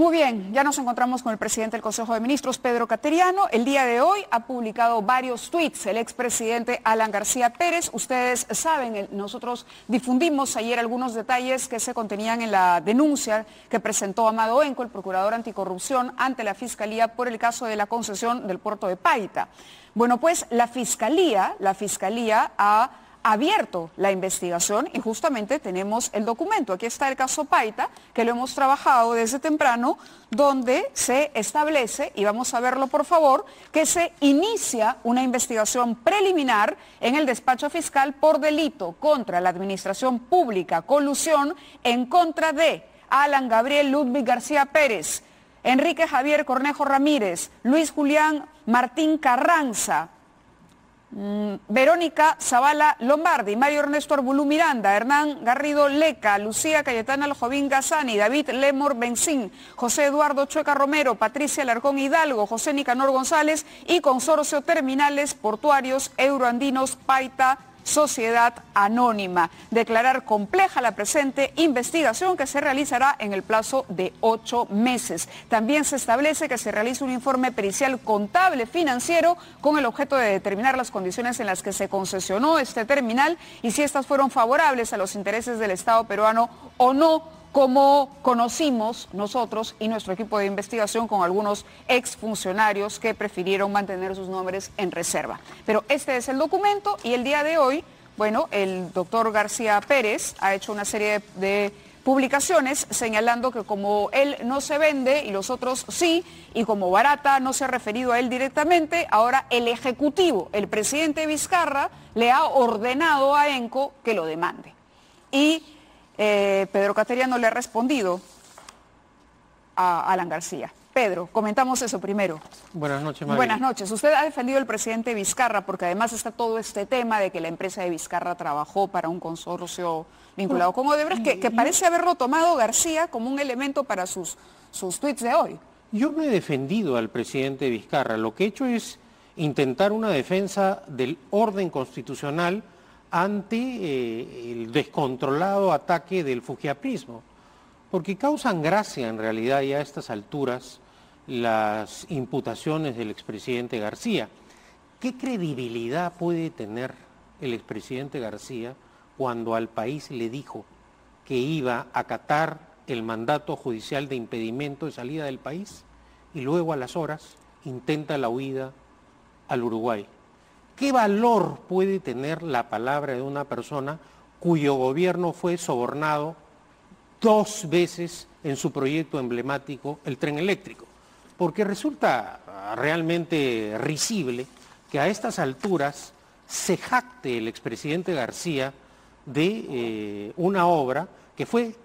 Muy bien, ya nos encontramos con el presidente del Consejo de Ministros, Pedro Cateriano. El día de hoy ha publicado varios tweets el expresidente Alan García Pérez. Ustedes saben, nosotros difundimos ayer algunos detalles que se contenían en la denuncia que presentó Amado Enco, el procurador anticorrupción, ante la Fiscalía por el caso de la concesión del puerto de Paita. Bueno, pues la Fiscalía ha abierto la investigación y justamente tenemos el documento. Aquí está el caso Paita, que lo hemos trabajado desde temprano, donde se establece, y vamos a verlo por favor, que se inicia una investigación preliminar en el despacho fiscal por delito contra la administración pública, colusión en contra de Alan Gabriel Ludwig García Pérez, Enrique Javier Cornejo Ramírez, Luis Julián Martín Carranza, Verónica Zavala Lombardi, Mario Ernesto Arbulú Miranda, Hernán Garrido Leca, Lucía Cayetana Aljovín Gazani, David Lemor Benzín, José Eduardo Chueca Romero, Patricia Alarcón Hidalgo, José Nicanor González y Consorcio Terminales Portuarios Euroandinos Paita Sociedad Anónima. Declarar compleja la presente investigación que se realizará en el plazo de 8 meses. También se establece que se realice un informe pericial contable financiero con el objeto de determinar las condiciones en las que se concesionó este terminal y si estas fueron favorables a los intereses del Estado peruano o no, como conocimos nosotros y nuestro equipo de investigación con algunos exfuncionarios que prefirieron mantener sus nombres en reserva. Pero este es el documento y el día de hoy, bueno, el doctor García Pérez ha hecho una serie de publicaciones señalando que como él no se vende y los otros sí, y como Barata no se ha referido a él directamente, ahora el Ejecutivo, el presidente Vizcarra, le ha ordenado a Enco que lo demande. Y Pedro Cateriano le ha respondido a Alan García. Pedro, comentamos eso primero. Buenas noches, María. Buenas noches. Usted ha defendido al presidente Vizcarra porque además está todo este tema de que la empresa de Vizcarra trabajó para un consorcio vinculado con Odebrecht, que parece haberlo tomado García como un elemento para sus tweets de hoy. Yo no he defendido al presidente Vizcarra. Lo que he hecho es intentar una defensa del orden constitucional ante el descontrolado ataque del fujiaprismo, porque causan gracia en realidad ya a estas alturas las imputaciones del expresidente García. ¿Qué credibilidad puede tener el expresidente García cuando al país le dijo que iba a acatar el mandato judicial de impedimento de salida del país y luego a las horas intenta la huida al Uruguay? ¿Qué valor puede tener la palabra de una persona cuyo gobierno fue sobornado 2 veces en su proyecto emblemático, el tren eléctrico? Porque resulta realmente risible que a estas alturas se jacte el expresidente García de una obra que fue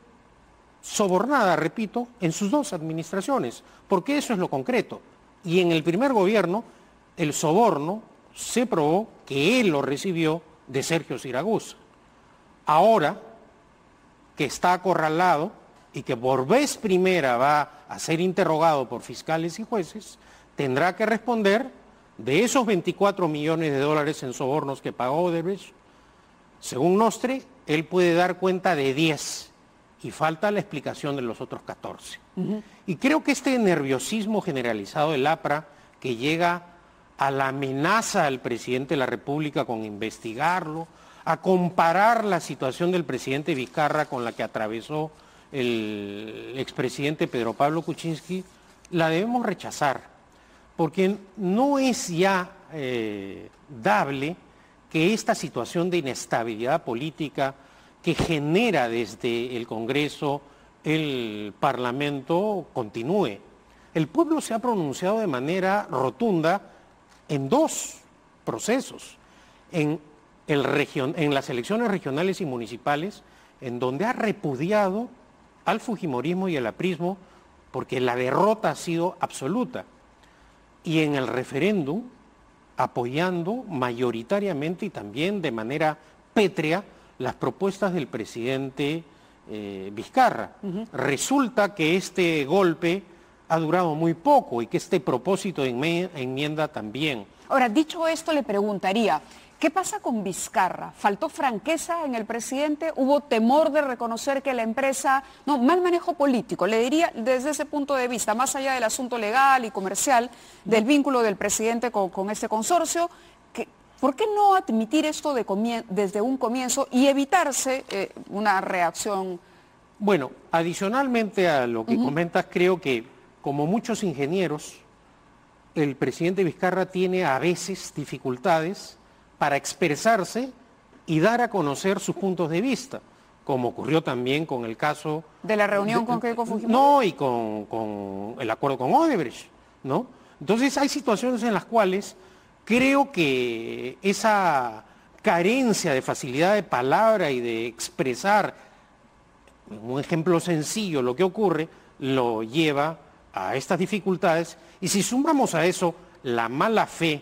sobornada, repito, en sus 2 administraciones, porque eso es lo concreto. Y en el primer gobierno, el soborno se probó que él lo recibió de Sergio Zaragoza. Ahora que está acorralado y que por vez primera va a ser interrogado por fiscales y jueces, tendrá que responder de esos 24 millones de dólares en sobornos que pagó Odebrecht. Según Nostre, él puede dar cuenta de 10 y falta la explicación de los otros 14. Y creo que este nerviosismo generalizado del APRA que llega a la amenaza al presidente de la República con investigarlo, a comparar la situación del presidente Vizcarra con la que atravesó el expresidente Pedro Pablo Kuczynski, la debemos rechazar, porque no es ya dable que esta situación de inestabilidad política que genera desde el Congreso, el Parlamento, continúe. El pueblo se ha pronunciado de manera rotunda en 2 procesos, en las elecciones regionales y municipales, en donde ha repudiado al fujimorismo y al aprismo porque la derrota ha sido absoluta, y en el referéndum apoyando mayoritariamente y también de manera pétrea las propuestas del presidente Vizcarra. Resulta que este golpe ha durado muy poco y que este propósito de enmienda también. Ahora, dicho esto, le preguntaría, ¿Qué pasa con Vizcarra? ¿Faltó franqueza en el presidente? ¿Hubo temor de reconocer que la empresa... No, mal manejo político, le diría desde ese punto de vista, más allá del asunto legal y comercial, del vínculo del presidente con este consorcio, ¿por qué no admitir esto desde un comienzo y evitarse una reacción? Bueno, adicionalmente a lo que comentas, creo que como muchos ingenieros, el presidente Vizcarra tiene a veces dificultades para expresarse y dar a conocer sus puntos de vista, como ocurrió también con el caso... ¿De la reunión con Keiko Fujimori? No, y con el acuerdo con Odebrecht, ¿no? Entonces hay situaciones en las cuales creo que esa carencia de facilidad de palabra y de expresar, un ejemplo sencillo, lo que ocurre, lo lleva a estas dificultades. Y si sumamos a eso la mala fe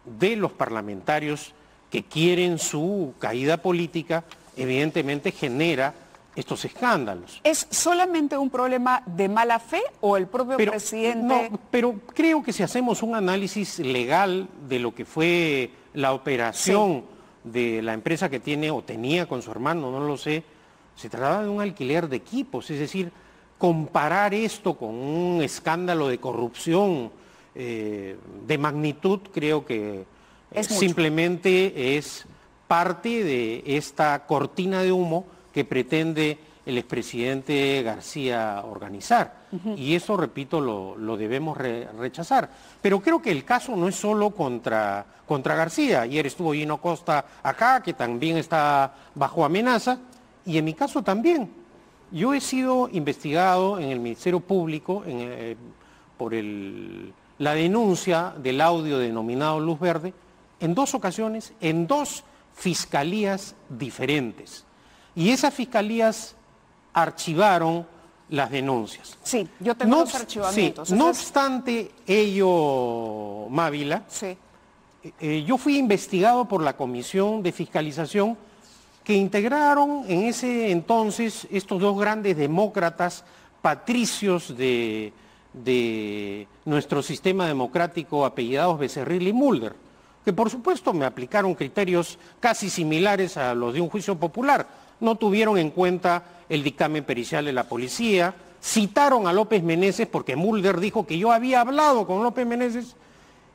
de los parlamentarios que quieren su caída política, evidentemente genera estos escándalos. ¿Es solamente un problema de mala fe o el propio presidente...? No, pero creo que si hacemos un análisis legal de lo que fue la operación de la empresa que tiene o tenía con su hermano, no lo sé, se trataba de un alquiler de equipos, es decir, comparar esto con un escándalo de corrupción de magnitud, creo que simplemente es parte de esta cortina de humo que pretende el expresidente García organizar. Y eso, repito, lo debemos rechazar. Pero creo que el caso no es solo contra García. Ayer estuvo Gino Costa acá, que también está bajo amenaza, y en mi caso también. Yo he sido investigado en el Ministerio Público por la denuncia del audio denominado Luz Verde en 2 ocasiones, en 2 fiscalías diferentes. Y esas fiscalías archivaron las denuncias. Sí, yo tengo los archivamientos. Sí, no obstante ello, Mávila, yo fui investigado por la Comisión de Fiscalización que integraron en ese entonces estos 2 grandes demócratas, patricios de nuestro sistema democrático, apellidados Becerril y Mulder, que por supuesto me aplicaron criterios casi similares a los de un juicio popular. No tuvieron en cuenta el dictamen pericial de la policía, citaron a López Meneses porque Mulder dijo que yo había hablado con López Meneses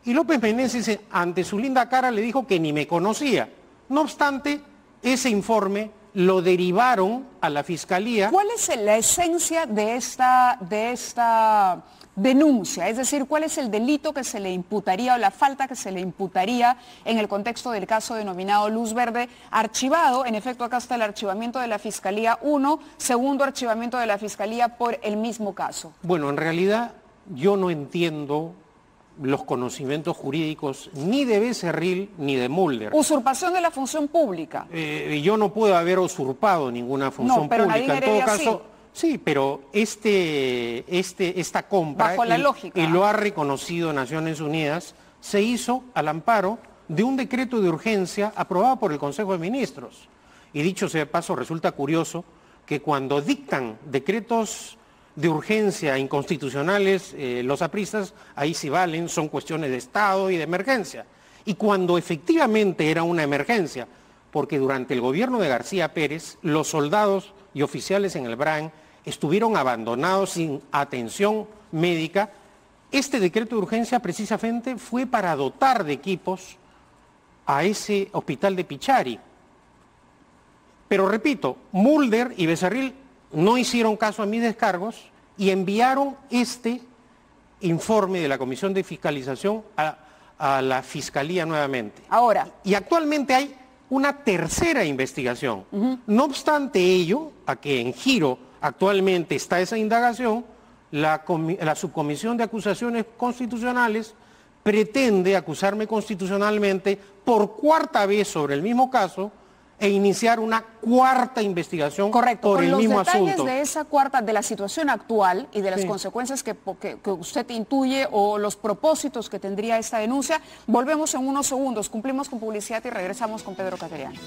y López Meneses ante su linda cara le dijo que ni me conocía. No obstante, ese informe lo derivaron a la Fiscalía. ¿Cuál es la esencia de esta denuncia? Es decir, ¿cuál es el delito que se le imputaría o la falta que se le imputaría en el contexto del caso denominado Luz Verde, archivado? En efecto, acá está el archivamiento de la Fiscalía 1, segundo archivamiento de la Fiscalía por el mismo caso. Bueno, en realidad yo no entiendo los conocimientos jurídicos ni de Becerril ni de Mulder. Usurpación de la función pública. Yo no puedo haber usurpado ninguna función pública. En todo caso, sí, pero esta compra, bajo la lógica, y lo ha reconocido Naciones Unidas, se hizo al amparo de un decreto de urgencia aprobado por el Consejo de Ministros. Y dicho sea de paso, resulta curioso que cuando dictan decretos de urgencia inconstitucionales, los apristas, ahí sí valen, son cuestiones de Estado y de emergencia. Y cuando efectivamente era una emergencia, porque durante el gobierno de García Pérez, los soldados y oficiales en el BRAN estuvieron abandonados sin atención médica, este decreto de urgencia precisamente fue para dotar de equipos a ese hospital de Pichari. Pero repito, Mulder y Becerril no hicieron caso a mis descargos y enviaron este informe de la Comisión de Fiscalización a la Fiscalía nuevamente. Ahora. Y actualmente hay una tercera investigación. No obstante ello, a que en giro actualmente está esa indagación, la Subcomisión de Acusaciones Constitucionales pretende acusarme constitucionalmente por 4ª vez sobre el mismo caso e iniciar una 4ª investigación por el mismo asunto. Con los detalles de esa 4ª, de la situación actual y de las consecuencias que usted intuye o los propósitos que tendría esta denuncia, volvemos en unos segundos, cumplimos con publicidad y regresamos con Pedro Cateriano.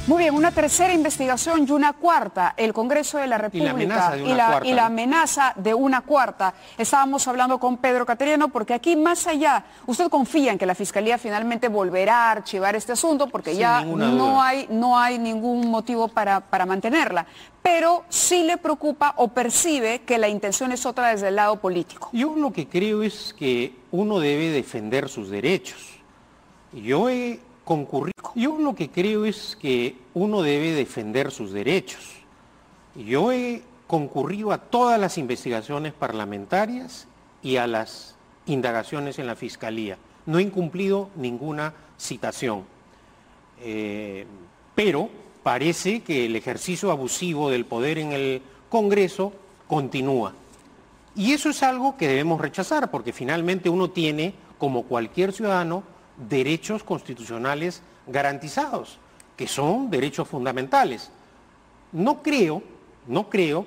Muy Muy bien, una tercera investigación y una cuarta. El Congreso de la República y la amenaza de una cuarta. Estábamos hablando con Pedro Cateriano porque aquí más allá, usted confía en que la Fiscalía finalmente volverá a archivar este asunto porque ya no hay ningún motivo para mantenerla. Pero sí le preocupa o percibe que la intención es otra desde el lado político. Yo lo que creo es que uno debe defender sus derechos. Yo lo que creo es que uno debe defender sus derechos. Yo he concurrido a todas las investigaciones parlamentarias y a las indagaciones en la Fiscalía. No he incumplido ninguna citación. Pero parece que el ejercicio abusivo del poder en el Congreso continúa. Y eso es algo que debemos rechazar, porque finalmente uno tiene, como cualquier ciudadano, derechos constitucionales garantizados, que son derechos fundamentales. No creo,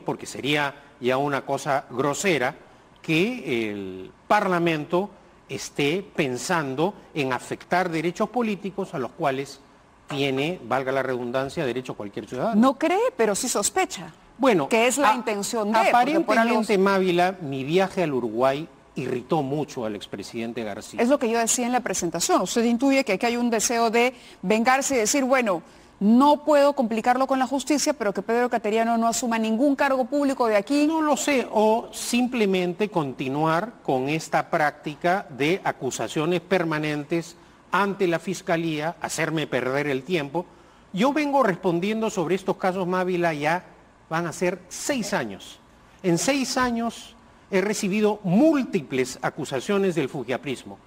porque sería ya una cosa grosera, que el Parlamento esté pensando en afectar derechos políticos a los cuales tiene, valga la redundancia, derecho cualquier ciudadano. No cree, pero sí sospecha. Bueno, que es la intención de... Aparentemente, Mávila, mi viaje al Uruguay irritó mucho al expresidente García. Es lo que yo decía en la presentación. Usted intuye que aquí hay un deseo de vengarse y decir, bueno, no puedo complicarlo con la justicia, pero que Pedro Cateriano no asuma ningún cargo público de aquí. No lo sé, o simplemente continuar con esta práctica de acusaciones permanentes ante la Fiscalía, hacerme perder el tiempo. Yo vengo respondiendo sobre estos casos, Mávila, ya van a ser 6 años. En 6 años he recibido múltiples acusaciones del fujiaprismo.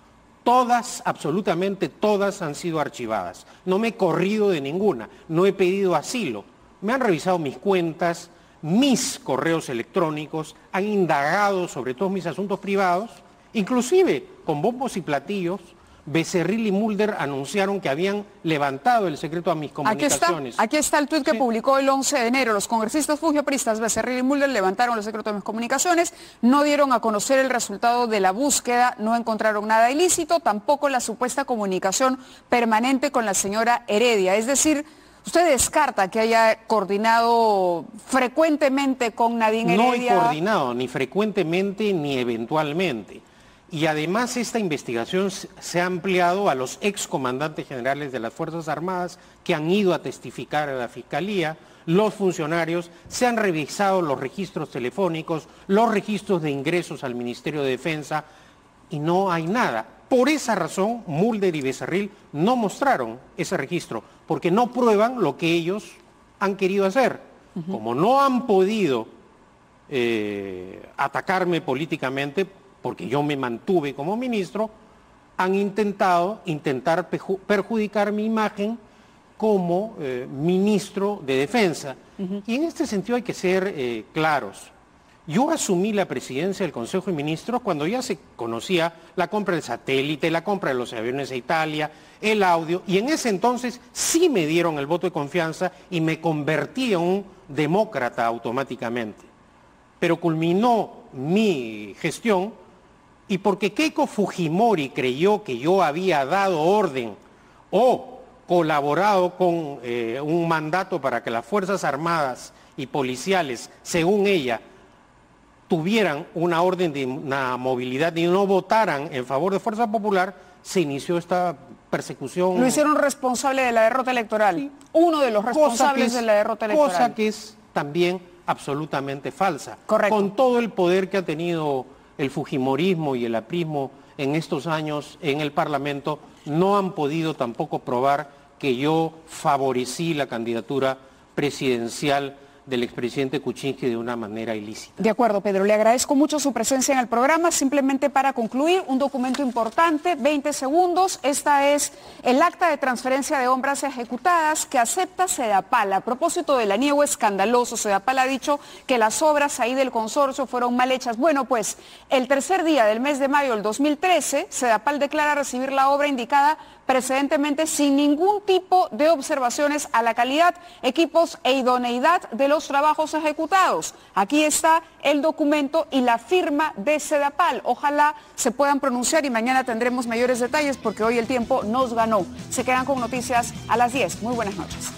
Todas, absolutamente todas, han sido archivadas. No me he corrido de ninguna, no he pedido asilo. Me han revisado mis cuentas, mis correos electrónicos, han indagado sobre todos mis asuntos privados, inclusive con bombos y platillos. Becerril y Mulder anunciaron que habían levantado el secreto a mis comunicaciones. Aquí está el tuit que publicó el 11 de enero. Los congresistas fujiapristas Becerril y Mulder levantaron el secreto de mis comunicaciones, no dieron a conocer el resultado de la búsqueda, no encontraron nada ilícito, tampoco la supuesta comunicación permanente con la señora Heredia. Es decir, ¿usted descarta que haya coordinado frecuentemente con Nadine Heredia? No he coordinado, ni frecuentemente ni eventualmente. Y además esta investigación se ha ampliado a los excomandantes generales de las Fuerzas Armadas que han ido a testificar a la Fiscalía, los funcionarios, se han revisado los registros telefónicos, los registros de ingresos al Ministerio de Defensa y no hay nada. Por esa razón, Mulder y Becerril no mostraron ese registro, porque no prueban lo que ellos han querido hacer. Como no han podido atacarme políticamente, porque yo me mantuve como ministro, han intentado perjudicar mi imagen como ministro de Defensa. Y en este sentido hay que ser claros. Yo asumí la presidencia del Consejo de Ministros cuando ya se conocía la compra del satélite, la compra de los aviones a Italia, el audio, y en ese entonces sí me dieron el voto de confianza y me convertí en un demócrata automáticamente. Pero culminó mi gestión y porque Keiko Fujimori creyó que yo había dado orden o colaborado con un mandato para que las Fuerzas Armadas y policiales, según ella, tuvieran una orden de una movilidad y no votaran en favor de Fuerza Popular, se inició esta persecución. Lo hicieron responsable de la derrota electoral. Sí. Uno de los responsables de la derrota electoral. Cosa que es también absolutamente falsa. Correcto. Con todo el poder que ha tenido el fujimorismo y el aprismo en estos años en el Parlamento, no han podido tampoco probar que yo favorecí la candidatura presidencial del expresidente Kuczynski de una manera ilícita. De acuerdo, Pedro, le agradezco mucho su presencia en el programa. Simplemente para concluir, un documento importante, 20 segundos. Esta es el acta de transferencia de obras ejecutadas que acepta Sedapal. A propósito del aniego escandaloso, Sedapal ha dicho que las obras ahí del consorcio fueron mal hechas. Bueno, pues el tercer día del mes de mayo del 2013, Sedapal declara recibir la obra indicada precedentemente sin ningún tipo de observaciones a la calidad, equipos e idoneidad de los trabajos ejecutados. Aquí está el documento y la firma de Sedapal. Ojalá se puedan pronunciar y mañana tendremos mayores detalles porque hoy el tiempo nos ganó. Se quedan con noticias a las 10. Muy buenas noches.